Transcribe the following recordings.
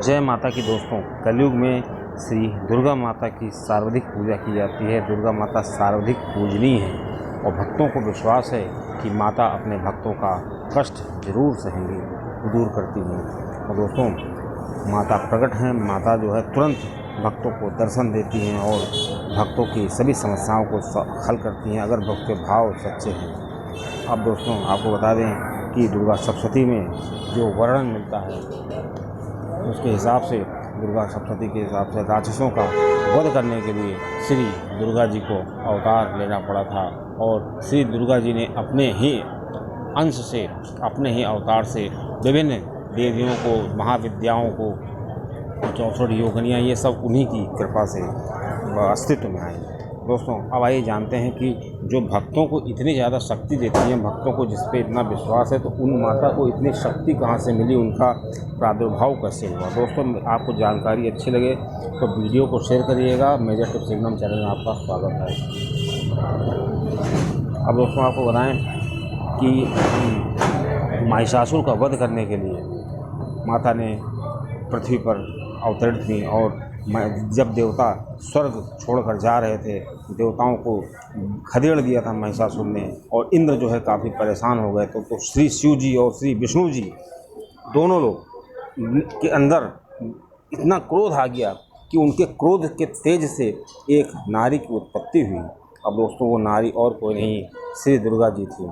जय माता की दोस्तों। कलयुग में श्री दुर्गा माता की सर्वाधिक पूजा की जाती है। दुर्गा माता सर्वाधिक पूजनीय है और भक्तों को विश्वास है कि माता अपने भक्तों का कष्ट जरूर सहेंगी, दूर करती हैं। और दोस्तों, माता प्रकट हैं। माता जो है तुरंत भक्तों को दर्शन देती हैं और भक्तों की सभी समस्याओं को हल करती हैं अगर भक्त के भाव सच्चे हैं। अब दोस्तों, आपको बता दें कि दुर्गा सप्तशती में जो वर्णन मिलता है उसके हिसाब से दुर्गा सप्तशती के हिसाब से राक्षसों का वध करने के लिए श्री दुर्गा जी को अवतार लेना पड़ा था और श्री दुर्गा जी ने अपने ही अंश से, अपने ही अवतार से विभिन्न देवियों को, महाविद्याओं को, 64 योगिनियाँ, ये सब उन्हीं की कृपा से अस्तित्व में आई। दोस्तों, अब आइए जानते हैं कि जो भक्तों को इतनी ज़्यादा शक्ति देती हैं, भक्तों को जिस पे इतना विश्वास है, तो उन माता को इतनी शक्ति कहाँ से मिली, उनका प्रादुर्भाव कैसे हुआ। दोस्तों, आपको जानकारी अच्छी लगे तो वीडियो को शेयर करिएगा। मेजर टिप्स एकदम चैनल में आपका स्वागत है। अब दोस्तों, आपको बताएं कि महिषासुर का वध करने के लिए माता ने पृथ्वी पर अवतरित हुई और जब देवता स्वर्ग छोड़कर जा रहे थे, देवताओं को खदेड़ दिया था महिषासुर ने और इंद्र जो है काफ़ी परेशान हो गए। तो श्री शिव जी और श्री विष्णु जी दोनों लोग के अंदर इतना क्रोध आ गया कि उनके क्रोध के तेज से एक नारी की उत्पत्ति हुई। अब दोस्तों, वो नारी और कोई नहीं, श्री दुर्गा जी थी।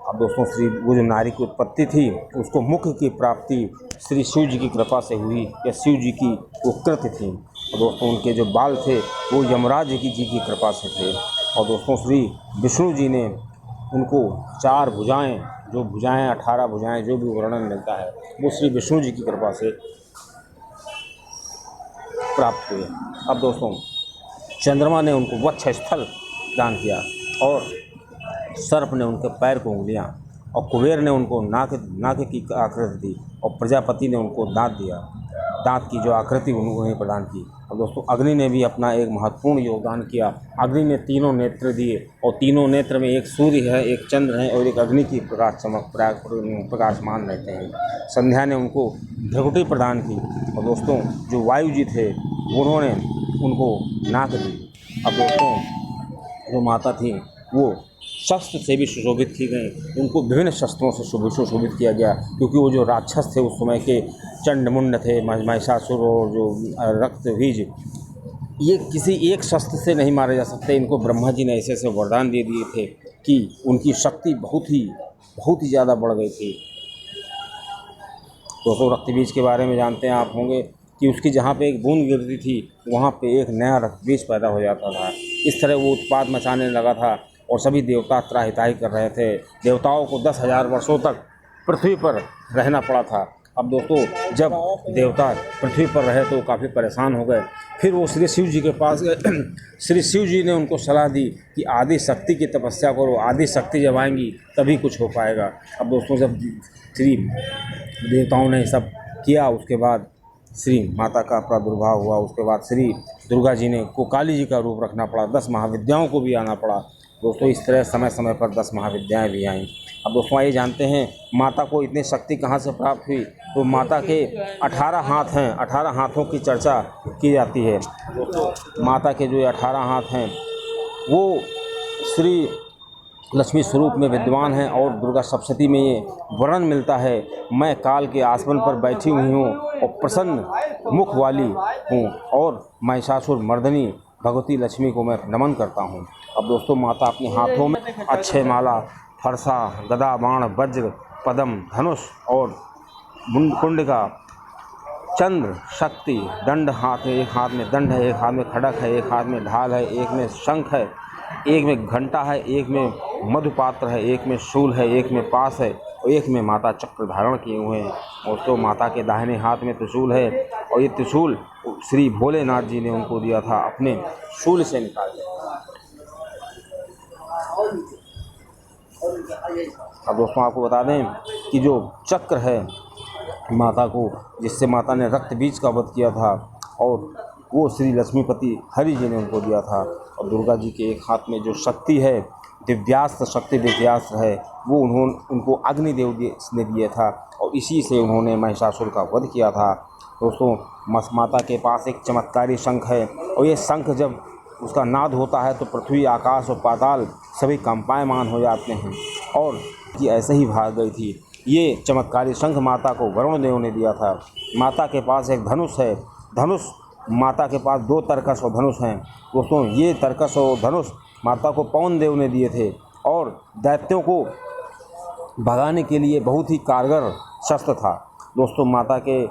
अब दोस्तों, वो जो नारी की उत्पत्ति थी उसको मुख की प्राप्ति श्री शिव जी की कृपा से हुई, या शिव जी की वो कृत्य थी। और दोस्तों, उनके जो बाल थे वो यमराज जी की कृपा से थे। और दोस्तों, श्री विष्णु जी ने उनको 4 भुजाएं, जो भुजाएं 18 भुजाएं जो भी वर्णन मिलता है वो श्री विष्णु जी की कृपा से प्राप्त हुए। अब दोस्तों, चंद्रमा ने उनको वक्ष स्थल दान किया और सर्प ने उनके पैर को उंगलियां, और कुबेर ने उनको नाक की आकृति दी, और प्रजापति ने उनको दांत दिया, दांत की जो आकृति उन्हें प्रदान की। और दोस्तों, अग्नि ने भी अपना एक महत्वपूर्ण योगदान किया। अग्नि ने 3 नेत्र दिए और 3 नेत्र में एक सूर्य है, एक चंद्र है और एक अग्नि की प्रकाशमान रहते हैं। संध्या ने उनको भ्रकुटी प्रदान की। और दोस्तों, जो वायु जी थे उन्होंने उनको नाक दी। अब दोस्तों, जो माता थी वो शस्त्र से भी सुशोभित की गई, उनको विभिन्न शस्त्रों से सुशोभित किया गया, क्योंकि वो जो राक्षस थे उस समय के चंडमुंड थे, महिषासुर और जो रक्तबीज, ये किसी एक शस्त्र से नहीं मारे जा सकते। इनको ब्रह्मा जी ने ऐसे वरदान दे दिए थे कि उनकी शक्ति बहुत ही ज़्यादा बढ़ गई थी। दोस्तों, रक्तबीज के बारे में जानते हैं आप होंगे कि उसकी जहाँ पे एक बूंद गिरती थी वहाँ पे एक नया रक्तबीज पैदा हो जाता था। इस तरह वो उत्पाद मचाने लगा था और सभी देवता त्राहिताही कर रहे थे। देवताओं को 10,000 वर्षों तक पृथ्वी पर रहना पड़ा था। अब दोस्तों, जब देवता पृथ्वी पर रहे तो काफ़ी परेशान हो गए। फिर वो श्री शिव जी के पास गए। श्री शिव जी ने उनको सलाह दी कि आदि शक्ति की तपस्या करो, आदि शक्ति जब आएंगी तभी कुछ हो पाएगा। अब दोस्तों, जब श्री देवताओं ने सब किया, उसके बाद श्री माता का प्रादुर्भाव हुआ। उसके बाद श्री दुर्गा जी ने को काली जी का रूप रखना पड़ा, 10 महाविद्याओं को भी आना पड़ा। दोस्तों, इस तरह समय समय पर 10 महाविद्याएँ भी आईं। अब दोस्तों, ये जानते हैं माता को इतनी शक्ति कहाँ से प्राप्त हुई। तो माता के 18 हाथ हैं, 18 हाथों की चर्चा की जाती है। दोस्तों, माता के जो 18 हाथ हैं वो श्री लक्ष्मी स्वरूप में विद्वान हैं और दुर्गा सप्तशती में ये वर्णन मिलता है, मैं काल के आसमान पर बैठी हुई हूँ और प्रसन्न मुख वाली हूँ और महिषासुर मर्दनी भगवती लक्ष्मी को मैं नमन करता हूँ। अब दोस्तों, माता अपने हाथों में अक्षय माला, फरसा, गदा, बाण, वज्र, पद्म, धनुष और कुंडिका, चंद्र, शक्ति, दंड, हाथ में एक हाथ में दंड है, एक हाथ में खड़क है, एक हाथ में ढाल है, एक में शंख है, एक में घंटा है, एक में मधुपात्र है, एक में शूल है, एक में पास है और एक में माता चक्र धारण किए हुए हैं। और तो माता के दाहिने हाथ में त्रिशूल है और ये त्रिशूल श्री भोलेनाथ जी ने उनको दिया था, अपने शूल से निकाल दिया। अब दोस्तों, आपको बता दें कि जो चक्र है माता को, जिससे माता ने रक्त बीज का वध किया था, और वो श्री लक्ष्मीपति हरि जी ने उनको दिया था। और दुर्गा जी के एक हाथ में जो शक्ति है, दिव्यास्त्र, शक्ति दिव्यास्त्र है, वो उनको अग्निदेव ने दिया था और इसी से उन्होंने महिषासुर का वध किया था। दोस्तों माता के पास एक चमत्कारी शंख है और ये शंख जब उसका नाद होता है तो पृथ्वी, आकाश और पाताल सभी कंपायमान हो जाते हैं। और ये ऐसे ही भाग गई थी। ये चमत्कारी शंख माता को वरुण देव ने दिया था। माता के पास एक धनुष है। धनुष माता के पास 2 तरकस और धनुष हैं। दोस्तों ये तरकस और धनुष माता को पवन देव ने दिए थे और दैत्यों को भगाने के लिए बहुत ही कारगर शस्त्र था। दोस्तों माता के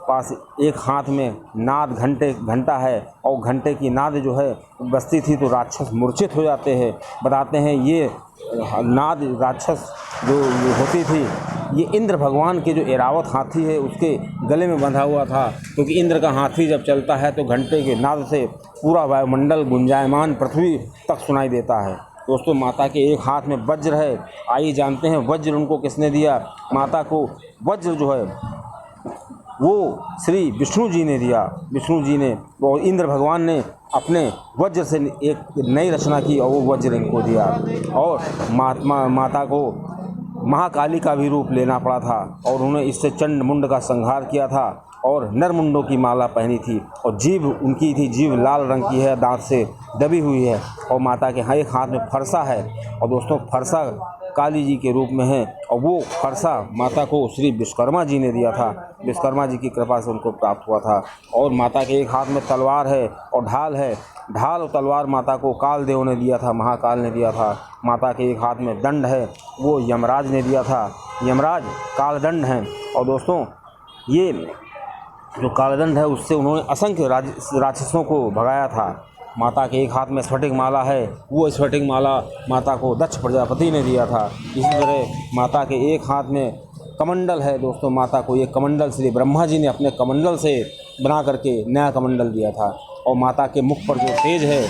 पास एक हाथ में नाद घंटा है और घंटे की नाद जो है बजती थी तो राक्षस मूर्छित हो जाते हैं। बताते हैं ये नाद राक्षस जो होती थी ये इंद्र भगवान के जो एरावत हाथी है उसके गले में बंधा हुआ था, क्योंकि इंद्र का हाथी जब चलता है तो घंटे के नाद से पूरा वायुमंडल गुंजायमान पृथ्वी तक सुनाई देता है। दोस्तों माता के एक हाथ में वज्र है। आइए जानते हैं वज्र उनको किसने दिया। माता को वज्र जो है वो श्री विष्णु जी ने दिया। विष्णु जी ने और इंद्र भगवान ने अपने वज्र से एक नई रचना की और वो वज्र इनको दिया। और माता को महाकाली का भी रूप लेना पड़ा था और उन्होंने इससे चंड मुंड का संहार किया था और नरमुंडों की माला पहनी थी और जीभ उनकी थी, जीभ लाल रंग की है, दांत से दबी हुई है और माता के एक हाथ में फरसा है। और दोस्तों फरसा काली जी के रूप में है और वो फरसा माता को श्री विश्वकर्मा जी ने दिया था। विश्वकर्मा जी की कृपा से उनको प्राप्त हुआ था। और माता के एक हाथ में तलवार है और ढाल है। ढाल और तलवार माता को काल देव ने दिया था, महाकाल ने दिया था। माता के एक हाथ में दंड है, वो यमराज ने दिया था। यमराज कालदंड हैं। और दोस्तों ये जो कालदंड है उससे उन्होंने असंख्य राक्षसों को भगाया था। माता के एक हाथ में स्फटिक माला है, वो स्फटिक माला माता को दक्ष प्रजापति ने दिया था। इसी तरह माता के एक हाथ में कमंडल है। दोस्तों माता को ये कमंडल श्री ब्रह्मा जी ने अपने कमंडल से बना करके नया कमंडल दिया था। और माता के मुख पर जो तेज है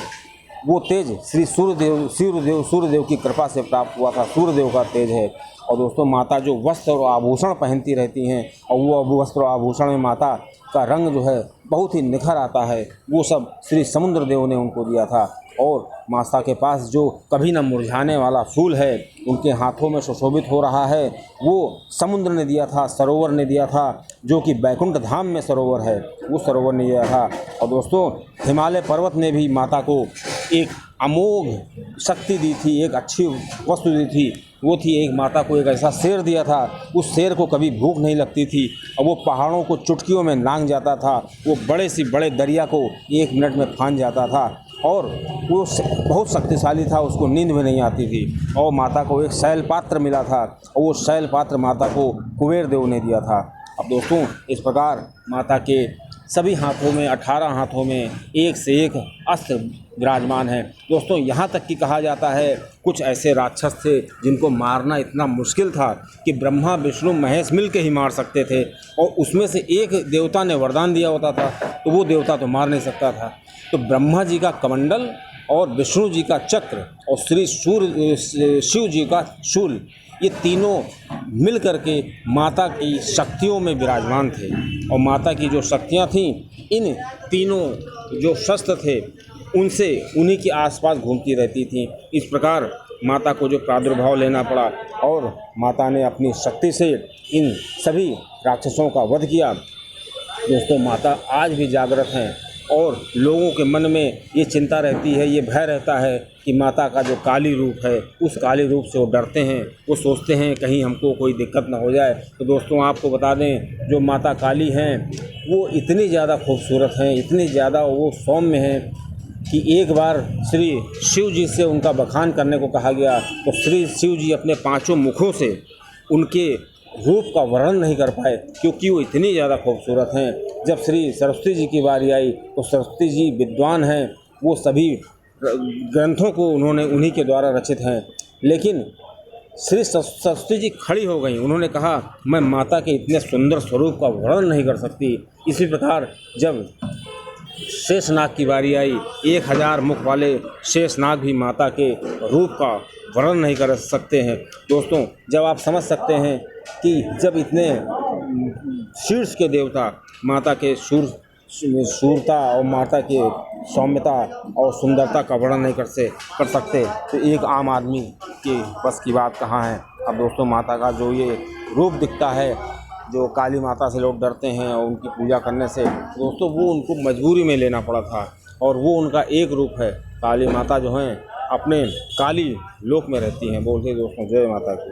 वो तेज श्री सूर्यदेव की कृपा से प्राप्त हुआ था। सूर्यदेव का तेज है। और दोस्तों माता जो वस्त्र और आभूषण पहनती रहती हैं और वो वस्त्र और आभूषण में माता का रंग जो है बहुत ही निखर आता है, वो सब श्री समुद्र देव ने उनको दिया था। और माता के पास जो कभी न मुरझाने वाला फूल है उनके हाथों में सुशोभित हो रहा है, वो समुद्र ने दिया था, सरोवर ने दिया था, जो कि बैकुंठ धाम में सरोवर है, वो सरोवर ने दिया था। और दोस्तों हिमालय पर्वत ने भी माता को एक अमोघ शक्ति दी थी, एक अच्छी वस्तु दी थी। वो थी एक माता को एक ऐसा शेर दिया था, उस शेर को कभी भूख नहीं लगती थी और वो पहाड़ों को चुटकियों में लांघ जाता था। वो बड़े से बड़े दरिया को 1 मिनट में फांद जाता था और वो बहुत शक्तिशाली था, उसको नींद में नहीं आती थी। और माता को एक शैल पात्र मिला था और वो शैल पात्र माता को कुबेर देव ने दिया था। अब दोस्तों इस प्रकार माता के सभी हाथों में 18 हाथों में एक से एक अस्त्र विराजमान है। दोस्तों यहाँ तक कि कहा जाता है कुछ ऐसे राक्षस थे जिनको मारना इतना मुश्किल था कि ब्रह्मा विष्णु महेश मिल के ही मार सकते थे, और उसमें से एक देवता ने वरदान दिया होता था तो वो देवता तो मार नहीं सकता था। तो ब्रह्मा जी का कमंडल और विष्णु जी का चक्र और श्री शिव जी का शूल, ये तीनों मिल करके माता की शक्तियों में विराजमान थे। और माता की जो शक्तियाँ थीं इन तीनों जो शस्त्र थे उनसे उन्हीं के आसपास घूमती रहती थीं। इस प्रकार माता को जो प्रादुर्भाव लेना पड़ा और माता ने अपनी शक्ति से इन सभी राक्षसों का वध किया। दोस्तों माता आज भी जागृत हैं और लोगों के मन में ये चिंता रहती है, ये भय रहता है कि माता का जो काली रूप है उस काली रूप से वो डरते हैं, वो सोचते हैं कहीं हमको कोई दिक्कत ना हो जाए। तो दोस्तों आपको बता दें जो माता काली हैं वो इतनी ज़्यादा खूबसूरत हैं, इतनी ज़्यादा वो सौम्य हैं कि एक बार श्री शिव जी से उनका बखान करने को कहा गया तो श्री शिव जी अपने 5 मुखों से उनके रूप का वर्णन नहीं कर पाए, क्योंकि वो इतनी ज़्यादा खूबसूरत हैं। जब श्री सरस्वती जी की बारी आई तो सरस्वती जी विद्वान हैं, वो सभी ग्रंथों को उन्होंने उन्हीं के द्वारा रचित हैं। लेकिन श्री सरस्वती जी खड़ी हो गई, उन्होंने कहा मैं माता के इतने सुंदर स्वरूप का वर्णन नहीं कर सकती। इसी प्रकार जब शेषनाग की बारी आई, 1000 मुख वाले शेषनाग भी माता के रूप का वर्णन नहीं कर सकते हैं। दोस्तों जब आप समझ सकते हैं कि जब इतने शीर्ष के देवता माता के शूरता और माता के सौम्यता और सुंदरता का वर्णन नहीं कर सकते तो एक आम आदमी के बस की बात कहाँ है। अब दोस्तों माता का जो ये रूप दिखता है जो काली माता से लोग डरते हैं और उनकी पूजा करने से, दोस्तों वो उनको मजबूरी में लेना पड़ा था। और वो उनका एक रूप है। काली माता जो हैं अपने काली लोक में रहती हैं। बोलिए दोस्तों, जय माता की।